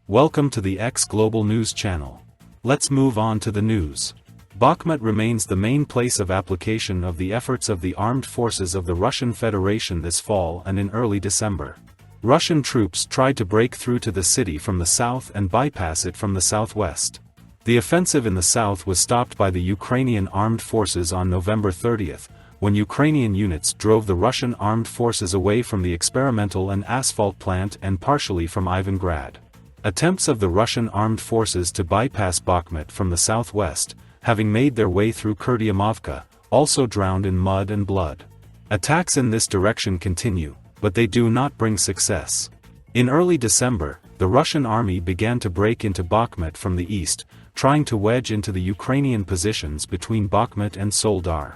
Welcome to the X Global News Channel. Let's move on to the news. Bakhmut remains the main place of application of the efforts of the armed forces of the Russian Federation this fall and in early December. Russian troops tried to break through to the city from the south and bypass it from the southwest. The offensive in the south was stopped by the Ukrainian armed forces on November 30th, when Ukrainian units drove the Russian armed forces away from the experimental and asphalt plant and partially from Ivangrad. Attempts of the Russian armed forces to bypass Bakhmut from the southwest, having made their way through Kurdiamovka, also drowned in mud and blood. Attacks in this direction continue, but they do not bring success. In early December, the Russian army began to break into Bakhmut from the east, trying to wedge into the Ukrainian positions between Bakhmut and Soledar.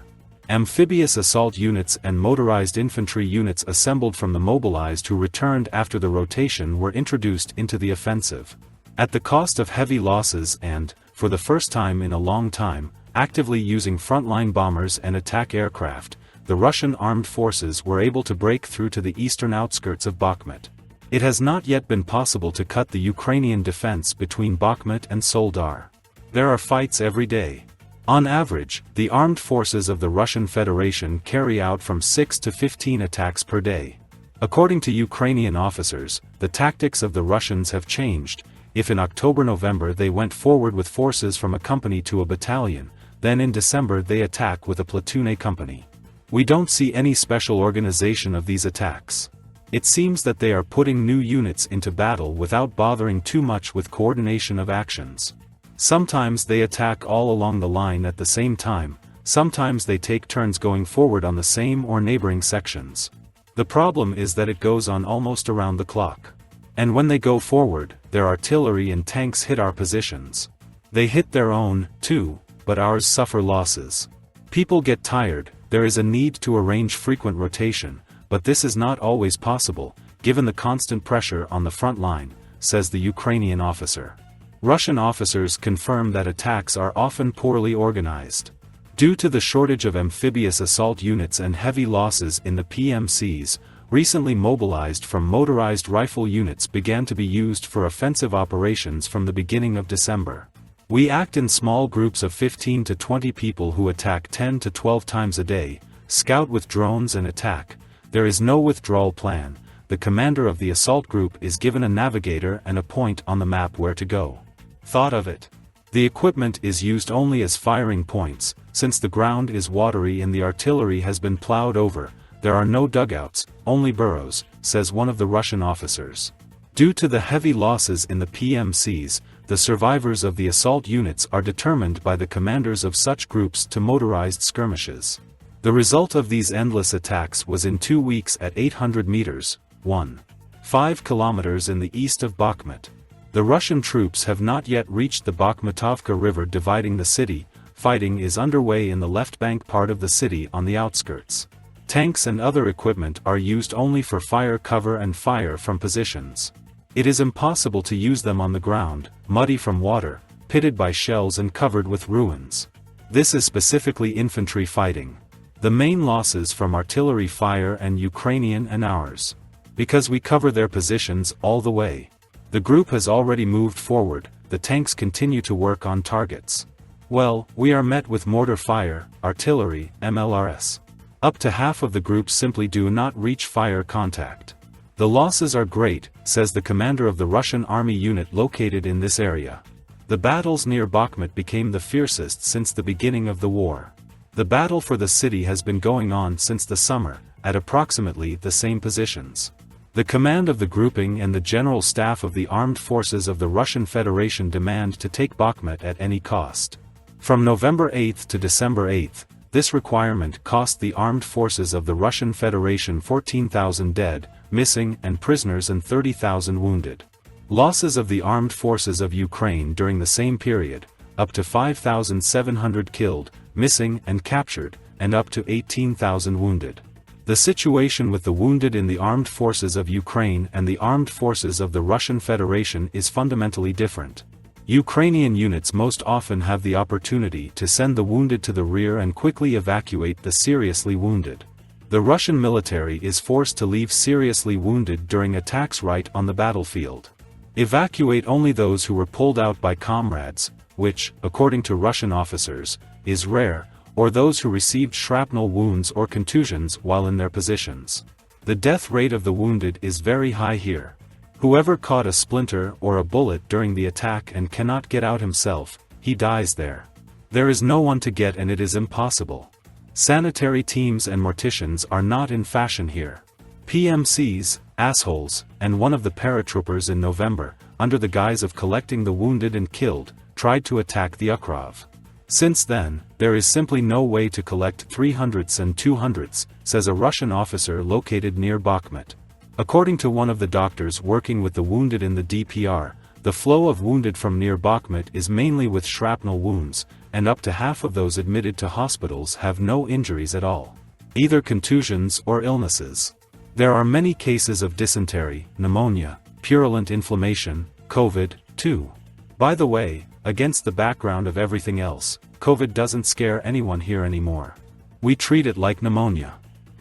Amphibious assault units and motorized infantry units assembled from the mobilized who returned after the rotation were introduced into the offensive. At the cost of heavy losses and, for the first time in a long time, actively using frontline bombers and attack aircraft, the Russian armed forces were able to break through to the eastern outskirts of Bakhmut. It has not yet been possible to cut the Ukrainian defense between Bakhmut and Soledar. There are fights every day. On average, the armed forces of the Russian Federation carry out from 6 to 15 attacks per day. According to Ukrainian officers, the tactics of the Russians have changed. If in October-November they went forward with forces from a company to a battalion, then in December they attack with a platoon a company. We don't see any special organization of these attacks. It seems that they are putting new units into battle without bothering too much with coordination of actions. Sometimes they attack all along the line at the same time, sometimes they take turns going forward on the same or neighboring sections. The problem is that it goes on almost around the clock. And when they go forward, their artillery and tanks hit our positions. They hit their own, too, but ours suffer losses. People get tired, there is a need to arrange frequent rotation, but this is not always possible, given the constant pressure on the front line, says the Ukrainian officer. Russian officers confirm that attacks are often poorly organized. Due to the shortage of amphibious assault units and heavy losses in the PMCs, recently mobilized from motorized rifle units began to be used for offensive operations from the beginning of December. We act in small groups of 15 to 20 people who attack 10 to 12 times a day, scout with drones and attack. There is no withdrawal plan. The commander of the assault group is given a navigator and a point on the map where to go. Thought of it. The equipment is used only as firing points, since the ground is watery and the artillery has been plowed over. There are no dugouts, only burrows, says one of the Russian officers. Due to the heavy losses in the PMCs, the survivors of the assault units are determined by the commanders of such groups to motorized skirmishes. The result of these endless attacks was in 2 weeks at 800 meters, 1.5 kilometers in the east of Bakhmut. The Russian troops have not yet reached the Bakhmutovka River dividing the city. Fighting is underway in the left bank part of the city on the outskirts. Tanks and other equipment are used only for fire cover and fire from positions. It is impossible to use them on the ground, muddy from water, pitted by shells and covered with ruins. This is specifically infantry fighting. The main losses from artillery fire and Ukrainian and ours. Because we cover their positions all the way. The group has already moved forward, the tanks continue to work on targets. Well, we are met with mortar fire, artillery, MLRS. Up to half of the group simply do not reach fire contact. The losses are great, says the commander of the Russian army unit located in this area. The battles near Bakhmut became the fiercest since the beginning of the war. The battle for the city has been going on since the summer, at approximately the same positions. The command of the grouping and the general staff of the armed forces of the Russian Federation demand to take Bakhmut at any cost. From November 8 to December 8, this requirement cost the armed forces of the Russian Federation 14,000 dead, missing and prisoners and 30,000 wounded. Losses of the armed forces of Ukraine during the same period, up to 5,700 killed, missing and captured, and up to 18,000 wounded. The situation with the wounded in the armed forces of Ukraine and the armed forces of the Russian Federation is fundamentally different. Ukrainian units most often have the opportunity to send the wounded to the rear and quickly evacuate the seriously wounded. The Russian military is forced to leave seriously wounded during attacks right on the battlefield. Evacuate only those who were pulled out by comrades, which, according to Russian officers, is rare, or those who received shrapnel wounds or contusions while in their positions. The death rate of the wounded is very high here. Whoever caught a splinter or a bullet during the attack and cannot get out himself, he dies there. There is no one to get and it is impossible. Sanitary teams and morticians are not in fashion here. PMCs, assholes, and one of the paratroopers in November, under the guise of collecting the wounded and killed, tried to attack the Ukrov. Since then, there is simply no way to collect 300s and 200s, says a Russian officer located near Bakhmut. According to one of the doctors working with the wounded in the DPR, the flow of wounded from near Bakhmut is mainly with shrapnel wounds, and up to half of those admitted to hospitals have no injuries at all. Either contusions or illnesses. There are many cases of dysentery, pneumonia, purulent inflammation, COVID, too. By the way, against the background of everything else, COVID doesn't scare anyone here anymore. We treat it like pneumonia.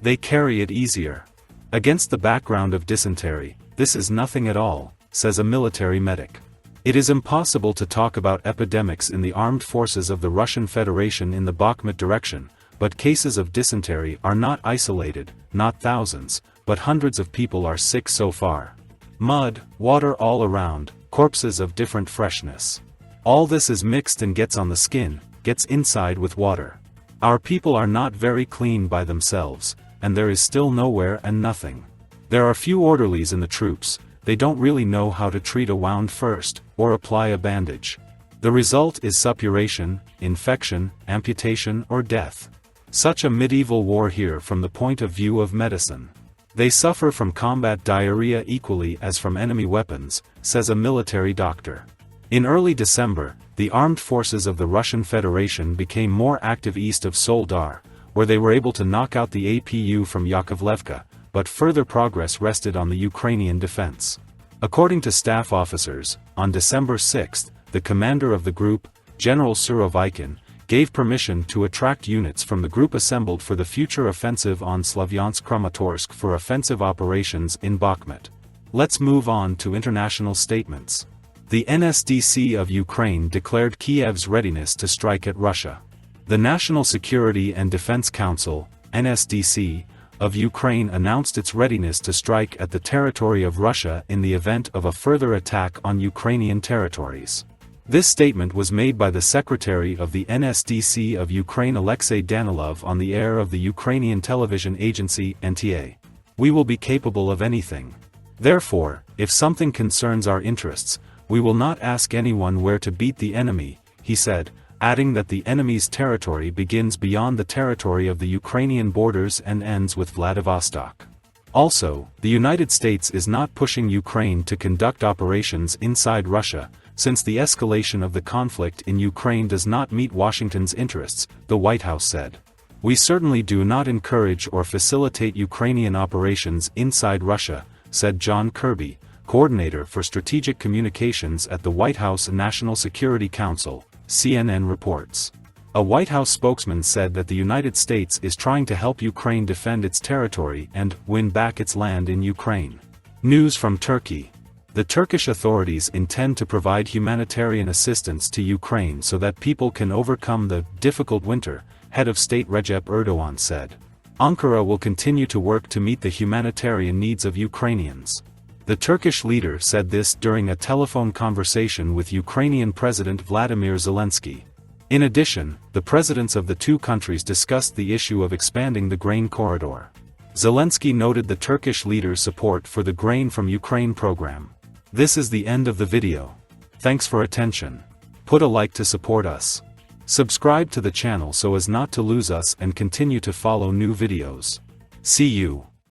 They carry it easier. Against the background of dysentery, this is nothing at all, says a military medic. It is impossible to talk about epidemics in the armed forces of the Russian Federation in the Bakhmut direction, but cases of dysentery are not isolated, not thousands, but hundreds of people are sick so far. Mud, water all around, corpses of different freshness. All this is mixed and gets on the skin, gets inside with water. Our people are not very clean by themselves, and there is still nowhere and nothing. There are few orderlies in the troops, they don't really know how to treat a wound first, or apply a bandage. The result is suppuration, infection, amputation or death. Such a medieval war here from the point of view of medicine. They suffer from combat diarrhea equally as from enemy weapons, says a military doctor. In early December, the armed forces of the Russian Federation became more active east of Soledar, where they were able to knock out the APU from Yakovlevka, but further progress rested on the Ukrainian defense. According to staff officers, on December 6, the commander of the group, General Surovikin, gave permission to attract units from the group assembled for the future offensive on Slavyansk-Kramatorsk for offensive operations in Bakhmut. Let's move on to international statements. The NSDC of Ukraine declared Kiev's readiness to strike at Russia. The National Security and Defense Council, NSDC, of Ukraine announced its readiness to strike at the territory of Russia in the event of a further attack on Ukrainian territories. This statement was made by the Secretary of the NSDC of Ukraine Alexei Danilov on the air of the Ukrainian television agency NTA. We will be capable of anything. Therefore, if something concerns our interests, we will not ask anyone where to beat the enemy, he said, adding that the enemy's territory begins beyond the territory of the Ukrainian borders and ends with Vladivostok. Also, the United States is not pushing Ukraine to conduct operations inside Russia, since the escalation of the conflict in Ukraine does not meet Washington's interests, the White House said. We certainly do not encourage or facilitate Ukrainian operations inside Russia, said John Kirby, coordinator for strategic communications at the White House National Security Council, CNN reports. A White House spokesman said that the United States is trying to help Ukraine defend its territory and win back its land in Ukraine. News from Turkey. The Turkish authorities intend to provide humanitarian assistance to Ukraine so that people can overcome the difficult winter, head of state Recep Erdogan said. Ankara will continue to work to meet the humanitarian needs of Ukrainians. The Turkish leader said this during a telephone conversation with Ukrainian President Vladimir Zelensky. In addition, the presidents of the two countries discussed the issue of expanding the grain corridor. Zelensky noted the Turkish leader's support for the Grain from Ukraine program. This is the end of the video. Thanks for attention. Put a like to support us. Subscribe to the channel so as not to lose us and continue to follow new videos. See you.